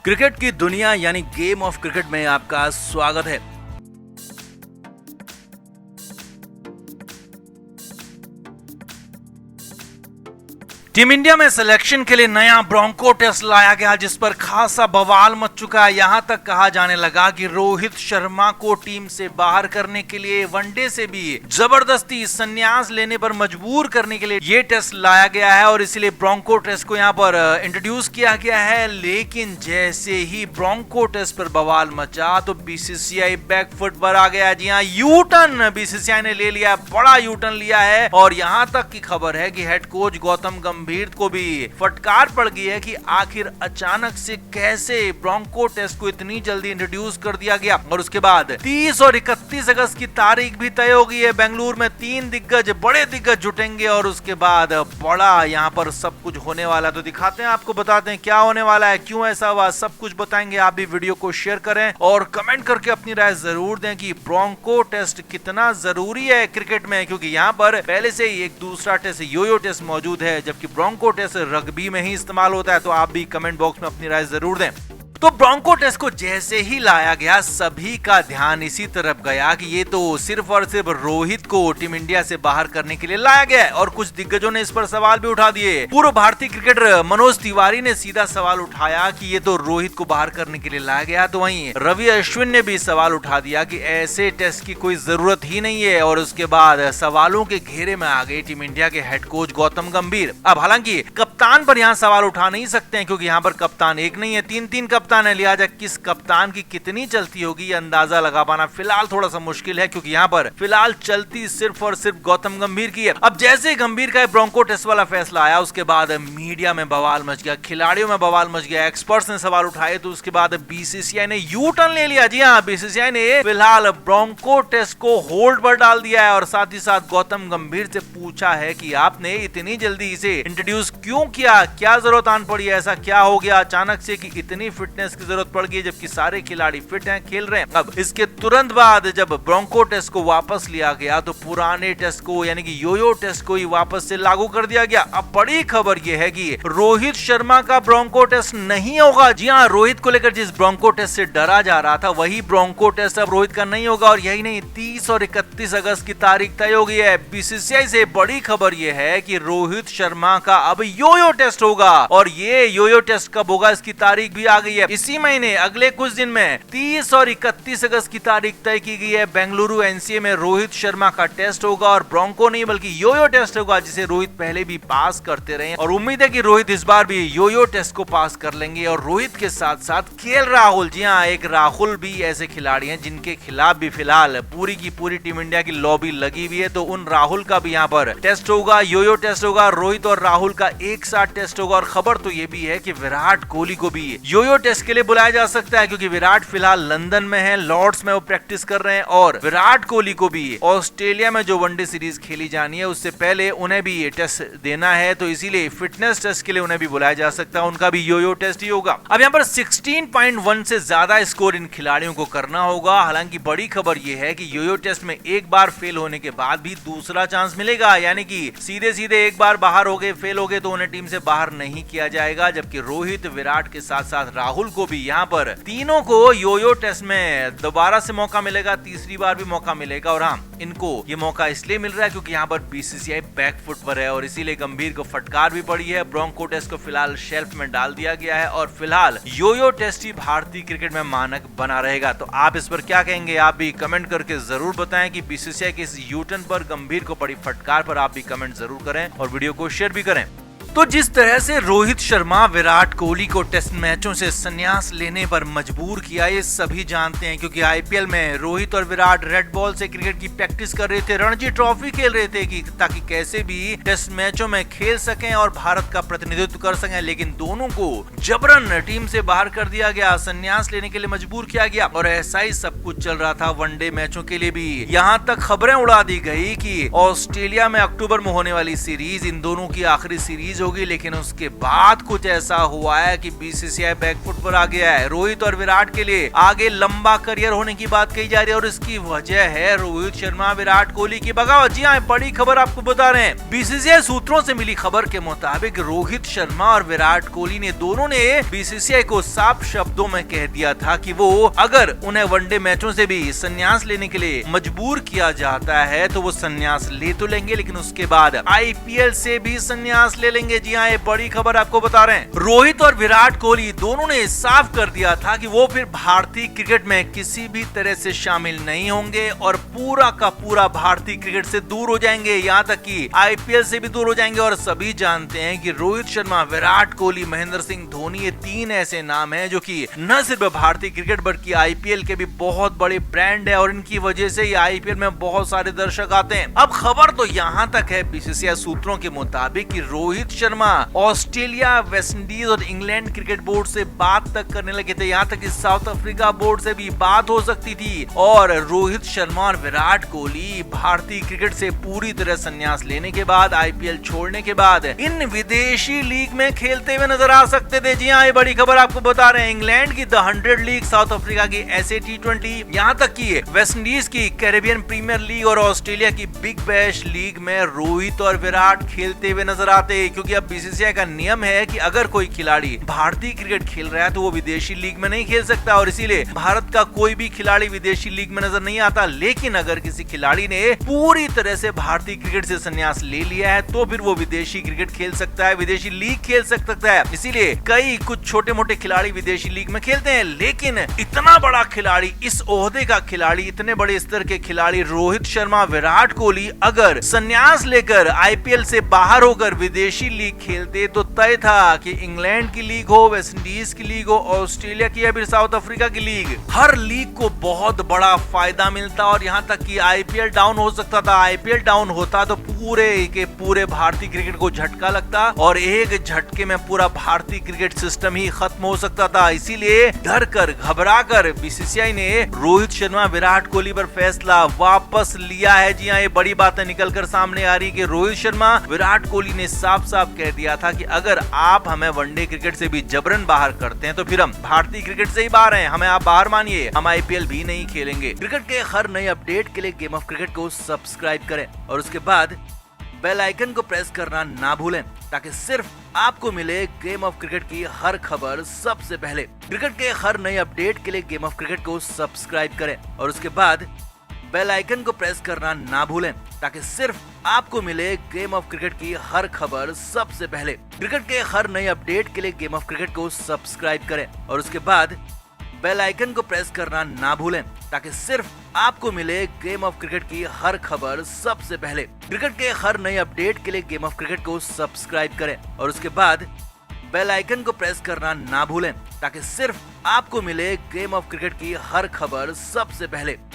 Cricket की दुनिया यानी गेम ऑफ क्रिकेट में आपका स्वागत है। टीम इंडिया में सिलेक्शन के लिए नया ब्रोंको टेस्ट लाया गया, जिस पर खासा बवाल मच चुका है। यहां तक कहा जाने लगा कि रोहित शर्मा को टीम से बाहर करने के लिए, वनडे से भी जबरदस्ती संन्यास लेने पर मजबूर करने के लिए ये टेस्ट लाया गया है और इसीलिए ब्रोंको टेस्ट को यहां पर इंट्रोड्यूस किया गया है। लेकिन जैसे ही ब्रोंको टेस्ट पर बवाल मचा तो बीसीसीआई बैकफुट पर आ गया। जी हाँ, यू टर्न बीसीसीआई ने ले लिया, बड़ा यू टर्न लिया है। और यहां तक की खबर है कि हेड कोच गौतम गंभीर को भी फटकार पड़ गई है कि आखिर अचानक से कैसे ब्रोंको टेस्ट को इतनी जल्दी इंट्रोड्यूस कर दिया गया। और उसके बाद 30 और 31 अगस्त की तारीख भी तय हो गई है। बेंगलुरु में 3 दिग्गज, बड़े दिग्गज जुटेंगे और उसके बाद बड़ा यहाँ पर सब कुछ होने वाला है। तो दिखाते हैं, आपको बताते हैं क्या होने वाला है, क्यों ऐसा हुआ, सब कुछ बताएंगे। आप भी वीडियो को शेयर करें और कमेंट करके अपनी राय जरूर दें कि ब्रोंको टेस्ट कितना जरूरी है क्रिकेट में, क्योंकि यहाँ पर पहले से ही एक दूसरा टेस्ट, योयो टेस्ट मौजूद है, जबकि ब्रोंको टेस्ट रग्बी में ही इस्तेमाल होता है। तो आप भी कमेंट बॉक्स में अपनी राय जरूर दें। तो ब्रोंको टेस्ट को जैसे ही लाया गया, सभी का ध्यान इसी तरफ गया कि ये तो सिर्फ और सिर्फ रोहित को टीम इंडिया से बाहर करने के लिए लाया गया है। और कुछ दिग्गजों ने इस पर सवाल भी उठा दिए। पूर्व भारतीय क्रिकेटर मनोज तिवारी ने सीधा सवाल उठाया कि ये तो रोहित को बाहर करने के लिए लाया गया। तो वहीं रवि अश्विन ने भी सवाल उठा दिया कि ऐसे टेस्ट की कोई जरूरत ही नहीं है। और उसके बाद सवालों के घेरे में आ गई टीम इंडिया के हेड कोच गौतम गंभीर। अब हालांकि कप्तान पर यहाँ सवाल उठा नहीं सकते हैं, क्योंकि यहाँ पर कप्तान एक नहीं है, 3 कप्तान है। लिहाजा किस कप्तान की कितनी चलती होगी ये अंदाजा लगा पाना फिलहाल थोड़ा सा मुश्किल है, क्योंकि यहाँ पर फिलहाल चलती सिर्फ और सिर्फ गौतम गंभीर की है। अब जैसे गंभीर का ब्रोंको टेस्ट वाला फैसला आया, उसके बाद मीडिया में बवाल मच गया, खिलाड़ियों में बवाल मच गया, एक्सपर्ट्स ने सवाल उठाए। तो उसके बाद बीसीसीआई ने यू टर्न ले लिया। जी हाँ, बीसीसीआई ने फिलहाल ब्रोंको टेस्ट को होल्ड पर डाल दिया है और साथ ही साथ गौतम गंभीर से पूछा है कि आपने इतनी जल्दी इसे इंट्रोड्यूस क्यों किया, क्या जरूरत आन पड़ी, ऐसा क्या हो गया अचानक से कि इतनी फिटनेस की जरूरत पड़ गई, जबकि सारे खिलाड़ी फिट हैं, खेल रहे हैं। अब इसके तुरंत बाद जब ब्रोंको टेस्ट को वापस लिया गया तो पुराने टेस्ट को यानी कि योयो टेस्ट को ही वापस से लागू कर दिया गया। अब बड़ी खबर यह है कि रोहित शर्मा का ब्रोंको टेस्ट नहीं होगा। जी हाँ, रोहित को लेकर जिस ब्रोंको टेस्ट से डरा जा रहा था, वही ब्रोंको टेस्ट अब रोहित का नहीं होगा। और यही नहीं, 30 और 31 अगस्त की तारीख तय हो गई है। बीसीसीआई से बड़ी खबर यह है कि रोहित शर्मा का अब योयो टेस्ट होगा। और ये योयो टेस्ट कब होगा, इसकी तारीख भी आ गई है। इसी महीने अगले कुछ दिन में 30 और 31 अगस्त की तारीख तय की गई है। बेंगलुरु एनसीए में रोहित शर्मा का टेस्ट होगा और ब्रोंको नहीं बल्कि योयो टेस्ट होगा, जिसे रोहित पहले भी पास करते रहे। और उम्मीद है कि रोहित इस बार भी योयो टेस्ट को पास कर लेंगे। और रोहित के साथ साथ केएल राहुल, जी हाँ, एक राहुल भी ऐसे खिलाड़ी हैं जिनके खिलाफ भी फिलहाल पूरी की पूरी टीम इंडिया की लॉबी लगी हुई है। तो उन राहुल का भी यहाँ पर टेस्ट होगा, योयो टेस्ट होगा। रोहित और राहुल का एक साथ टेस्ट होगा। और खबर तो ये भी है कि विराट कोहली को भी योयो टेस्ट के लिए बुलाया जा सकता है, क्योंकि विराट फिलहाल लंदन में है, लॉर्ड्स में वो प्रैक्टिस कर रहे हैं। और विराट कोहली को भी ऑस्ट्रेलिया में जो वनडे सीरीज खेली जानी है उससे पहले उन्हें भी ये टेस्ट देना है। तो इसीलिए फिटनेस टेस्ट के लिए उन्हें भी बुलाया जा सकता है, उनका भी योयो टेस्ट ही होगा। अब यहाँ पर 16.1 से ज्यादा स्कोर इन खिलाड़ियों को करना होगा। हालांकि बड़ी खबर ये है कि योयो टेस्ट में एक बार फेल होने के बाद भी दूसरा चांस मिलेगा, यानी कि सीधे सीधे एक बार बाहर हो गए, फेल हो गए तो उन्हें टीम से बाहर नहीं किया जाएगा। जबकि रोहित, विराट के साथ साथ राहुल को भी यहाँ पर तीनों को योयो टेस्ट में दोबारा से मौका मिलेगा, तीसरी बार भी मौका मिलेगा। और हाँ, इनको ये मौका इसलिए मिल रहा है क्योंकि यहाँ पर बीसीसीआई बैकफुट पर है और इसीलिए गंभीर को फटकार भी पड़ी है। ब्रोंको टेस्ट को फिलहाल शेल्फ में डाल दिया गया है और फिलहाल योयो टेस्ट ही भारतीय क्रिकेट में मानक बना रहेगा। तो आप इस पर क्या कहेंगे, आप भी कमेंट करके जरूर बताएं कि बीसीसीआई के इस यू टर्न पर, गंभीर को पड़ी फटकार पर आप भी कमेंट जरूर करें और वीडियो को शेयर भी करें। तो जिस तरह से रोहित शर्मा विराट कोहली को टेस्ट मैचों से संन्यास लेने पर मजबूर किया, ये सभी जानते हैं, क्योंकि आईपीएल में रोहित और विराट रेड बॉल से क्रिकेट की प्रैक्टिस कर रहे थे, रणजी ट्रॉफी खेल रहे थे कि ताकि कैसे भी टेस्ट मैचों में खेल सकें और भारत का प्रतिनिधित्व कर सकें। लेकिन दोनों को जबरन टीम से बाहर कर दिया गया, संन्यास लेने के लिए मजबूर किया गया। और ऐसा ही सब कुछ चल रहा था वनडे मैचों के लिए भी। यहाँ तक खबरें उड़ा दी गई कि ऑस्ट्रेलिया में अक्टूबर में होने वाली सीरीज इन दोनों की आखिरी सीरीज होगी, लेकिन उसके बाद कुछ ऐसा हुआ है कि बीसीसीआई बैकफुट पर आ गया है। रोहित और विराट के लिए आगे लंबा करियर होने की बात कही जा रही है और इसकी वजह है रोहित शर्मा विराट कोहली की बगावत। जी हाँ, बड़ी खबर आपको बता रहे हैं। बीसीसीआई सूत्रों से मिली खबर के मुताबिक रोहित शर्मा और विराट कोहली ने दोनों ने बीसीसीआई को साफ शब्दों में कह दिया था कि वो अगर उन्हें वनडे मैचों से भी संन्यास लेने के लिए मजबूर किया जाता है तो वो संन्यास ले तो लेंगे, लेकिन उसके बाद आईपीएल से भी संन्यास ले लेंगे। जी हाँ, ये बड़ी खबर आपको बता रहे हैं। रोहित और विराट कोहली दोनों ने साफ कर दिया था कि वो फिर भारतीय क्रिकेट में किसी भी तरह से शामिल नहीं होंगे और पूरा का पूरा भारतीय क्रिकेट से दूर हो जाएंगे, यहाँ तक कि आईपीएल से भी दूर हो जाएंगे। और सभी जानते हैं कि रोहित शर्मा, विराट कोहली, महेंद्र सिंह धोनी, ये तीन ऐसे नाम हैं जो कि न सिर्फ भारतीय क्रिकेट बल्कि आईपीएल के भी बहुत बड़े ब्रांड है और इनकी वजह से ये आईपीएल में बहुत सारे दर्शक आते हैं। अब खबर तो यहाँ तक है बीसीसीआई सूत्रों के मुताबिक कि रोहित शर्मा ऑस्ट्रेलिया, वेस्टइंडीज और इंग्लैंड क्रिकेट बोर्ड से बात तक करने लगे थे, यहाँ तक कि साउथ अफ्रीका बोर्ड से भी बात हो सकती थी। और रोहित शर्मा और विराट कोहली भारतीय क्रिकेट से पूरी तरह संन्यास लेने के बाद, आईपीएल छोड़ने के बाद इन विदेशी लीग में खेलते हुए नजर आ सकते थे। जी हाँ, ये बड़ी खबर आपको बता रहे हैं। इंग्लैंड की द 100 लीग, साउथ अफ्रीका की SA T20, यहाँ तक कि वेस्टइंडीज की कैरेबियन प्रीमियर लीग और ऑस्ट्रेलिया की बिग बैश लीग में रोहित और विराट खेलते हुए नजर आते हैं, क्योंकि अब बीसीसीआई का नियम है कि अगर कोई खिलाड़ी भारतीय क्रिकेट खेल रहा है तो वो विदेशी लीग में नहीं खेल सकता और इसीलिए भारत का कोई भी खिलाड़ी विदेशी लीग में नजर नहीं आता। लेकिन अगर किसी खिलाड़ी ने पूरी तरह से भारतीय क्रिकेट से संन्यास ले लिया है तो फिर वो विदेशी क्रिकेट खेल सकता है, विदेशी लीग खेल सकता है। इसीलिए कई कुछ छोटे मोटे खिलाड़ी विदेशी लीग में खेलते हैं, लेकिन इतना बड़ा खिलाड़ी, इस ओहदे का खिलाड़ी, इतने बड़े स्तर के खिलाड़ी रोहित शर्मा, विराट कोहली अगर संन्यास लेकर आईपीएल से बाहर होकर विदेशी लीग खेलते तो तय था कि इंग्लैंड की लीग हो, वेस्टइंडीज की लीग हो, ऑस्ट्रेलिया की या फिर साउथ अफ्रीका की लीग, हर लीग को बहुत बड़ा फायदा मिलता और यहाँ तक कि आईपीएल डाउन हो सकता था। आईपीएल डाउन होता तो पूरे के पूरे भारतीय क्रिकेट को झटका लगता और एक झटके में पूरा भारतीय क्रिकेट सिस्टम ही खत्म हो सकता था। इसीलिए डर कर, घबरा कर बीसीसीआई ने रोहित शर्मा, विराट कोहली पर फैसला वापस लिया है। जी हाँ, ये बड़ी बातें निकलकर सामने आ रही कि रोहित शर्मा, विराट कोहली ने साफ साफ कह दिया था कि अगर आप हमें वनडे क्रिकेट से भी जबरन बाहर करते हैं तो फिर हम भारतीय क्रिकेट से ही बाहर हैं, हमें आप बाहर मानिए, हम आईपीएल भी नहीं खेलेंगे। क्रिकेट के हर नए अपडेट के लिए गेम ऑफ क्रिकेट को सब्सक्राइब करें और उसके बाद बेल आइकन को प्रेस करना ना भूलें ताकि सिर्फ आपको मिले गेम ऑफ क्रिकेट की हर खबर सबसे पहले। क्रिकेट के हर नए अपडेट के लिए गेम ऑफ क्रिकेट को सब्सक्राइब करें और उसके बाद बेल आइकन को प्रेस करना ना भूलें ताकि सिर्फ आपको मिले गेम ऑफ क्रिकेट की हर खबर सबसे पहले। क्रिकेट के हर नए अपडेट के लिए गेम ऑफ क्रिकेट को सब्सक्राइब करें और उसके बाद बेल आइकन को प्रेस करना ना भूलें ताकि सिर्फ आपको मिले गेम ऑफ क्रिकेट की हर खबर सबसे पहले। क्रिकेट के हर नए अपडेट के लिए गेम ऑफ क्रिकेट को सब्सक्राइब करें और उसके बाद बेल आइकन को प्रेस करना ना भूलें ताकि सिर्फ आपको मिले गेम ऑफ क्रिकेट की हर खबर सबसे पहले।